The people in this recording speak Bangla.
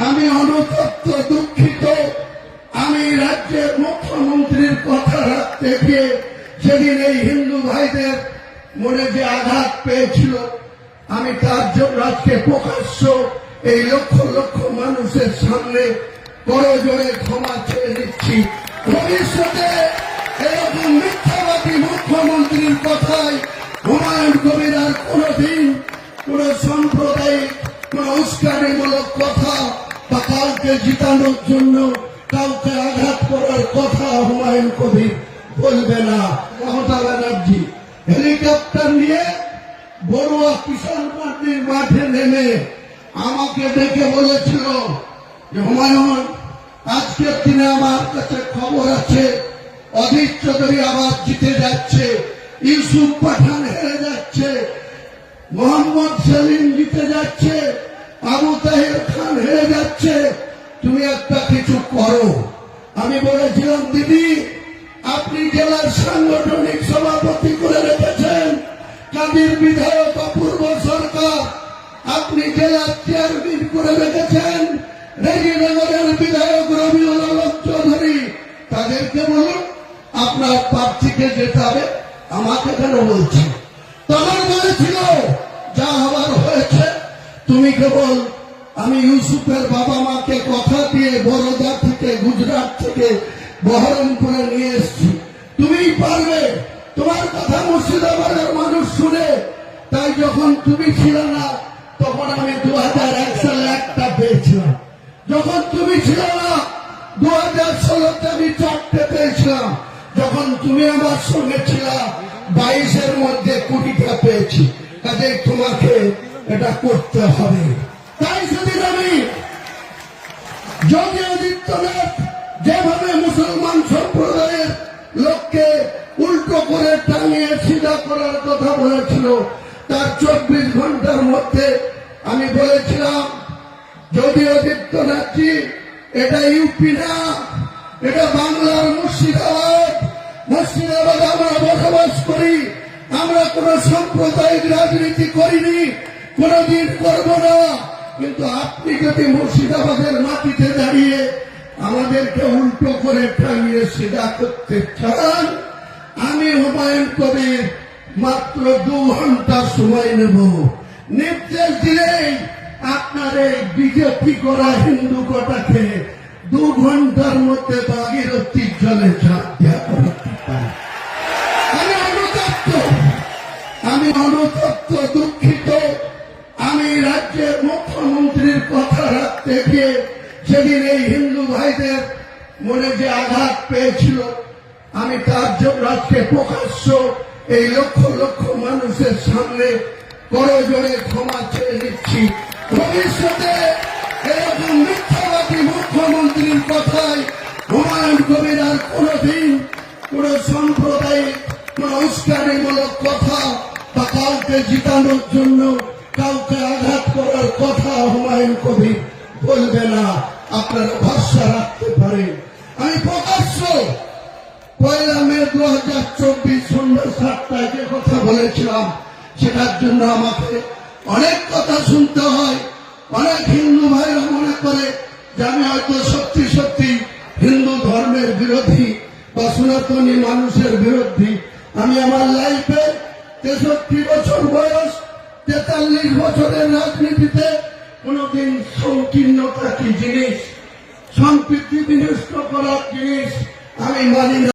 আমি অনুতপ্ত, দুঃখিত। আমি রাজ্যের মুখ্যমন্ত্রীর কথা রাখতে গিয়ে সেদিন এই হিন্দু ভাইদের মনে যে আঘাত পেয়েছিল, আমি তার জন্য আজকে প্রকাশ্য এই লক্ষ লক্ষ মানুষের সামনে করজোড়ে ক্ষমা চেয়ে নিচ্ছি। ভবিষ্যতে এরকম মিথ্যাবাদী মুখ্যমন্ত্রীর কথায় হুমায়ুন কবির আর কোনদিন কোন সাম্প্রদায়িক কোন উস্কানিমূলক কথা বা কাউকে জিতানোর জন্য কাউকে আঘাত করার কথা হুমায়ুন কবির বলবে না। মমতা ব্যানার্জি হেলিকপ্টার নিয়ে বড়ুয়া কিষাণ পার্টির মাঠে নেমে আমাকে ডেকে বলেছিল যে হুমায়ুন, আজকের দিনে আমার কাছে খবর আছে অধীর চৌধুরী আবার জিতে যাচ্ছে, ইউসুফ পাঠান হেরে যাচ্ছে, মোহাম্মদ সেলিম জিতে যাচ্ছে, আবু তাহের খান হেরে যাচ্ছে, তুমি একটা কিছু করো। আমি বলেছিলাম, দিদি আপনি জেলার সাংগঠনিক সভাপতি করে রেখেছেন কাদির বিধায়ক অপূর্ব সরকার, আপনি জেলার চেয়ারম্যান করে রেখেছেন রেজিনগরের বিধায়ক রবিউল আলম চৌধুরী, তাদেরকে বলুন আপনার প্রার্থীকে যেতে হবে, আমাকে কেন বলছেন? তখন বলেছিল যা হবার হয়েছে, তুমি কেবল আমি ইউসুফের বাবা মাকে কথা দিয়ে বরোদা থেকে গুজরাট থেকে বহরম করে নিয়ে এসছি, তুমিই পারবে, তোমার কথা মুর্শিদাবাদের মানুষ শুনে। তাই যখন তুমি ছিল না তখন আমি 2001 সালে একটা পেয়েছিলাম, যখন তুমি ছিল না 2016-তে আমি 4টে পেয়েছিলাম, যখন তুমি আমার সঙ্গে ছিল 22-এর মধ্যে 20টা পেয়েছি। কাজে তোমাকে এটা করতে হবে। তাই সেদিন আমি যোগী আদিত্যনাথ যেভাবে মুসলমান সম্প্রদায়ের লোককে উল্টো করে টাঙিয়ে সিধা করার কথা বলেছিল, তার 24 ঘন্টার মধ্যে আমি বলেছিলাম যোগী আদিত্যনাথজি, এটা ইউপি না, এটা বাংলার মুর্শিদাবাদ। মুর্শিদাবাদ আমরা বসবাস করি, আমরা কোন সাম্প্রদায়িক রাজনীতি করিনি, কোনদিন করব না। কিন্তু আপনি যদি মুর্শিদাবাদের মাটিতে দাঁড়িয়ে আমাদেরকে উল্টো করে টাঙিয়ে সিধা করতে চান, আমি হুমায়ুন কবির মাত্র 2 ঘন্টা সময় নেব। নির্দেশ দিলেই আপনার এই বিজেপি করা হিন্দু কটাকে 2 ঘন্টার মধ্যে ভাগীরথীর জলে ঝাঁপ দেওয়া করতে পারে। আমি অনুতপ্ত, দুঃখিত। আমি রাজ্যের মুখ্যমন্ত্রীর কথা রাখতে গিয়ে সেদিন এই হিন্দু ভাইদের মনে যে আঘাত পেয়েছিল, আমি তার জন্য আজকে প্রকাশ্য এই লক্ষ লক্ষ মানুষের সামনে করজোড়ে ক্ষমা চেয়ে নিচ্ছি। ভবিষ্যতে এরকম মিথ্যাবাদী মুখ্যমন্ত্রীর কথায় হুমায়ুন কবির আর কোনদিন কোন সাম্প্রদায়িক কোন উস্কানিমূলক কথা বা কাউকে জিতানোর জন্য কাউকে আঘাত করার কথা হুমায়ুন কবির বলবে না। আপনারা ভরসা রাখতে পারেন। আমি প্রকাশ্য 1 মে 2024 সন্ধ্যা 7টায় যে কথা বলেছিলাম, সেটার জন্য আমাকে অনেক কথা শুনতে হয়। অনেক হিন্দু ভাইরা মনে করে যে আমি হয়তো সত্যি সত্যি হিন্দু ধর্মের বিরোধী বা সনাতনী মানুষের বিরোধী। আমি আমার লাইফে 63 বছর বয়স, 43 বছরের রাজনীতিতে কোনদিন সংকীর্ণতা কি জিনিস, সম্প্রীতি বিনষ্ট করার জিনিস আমি মানি না।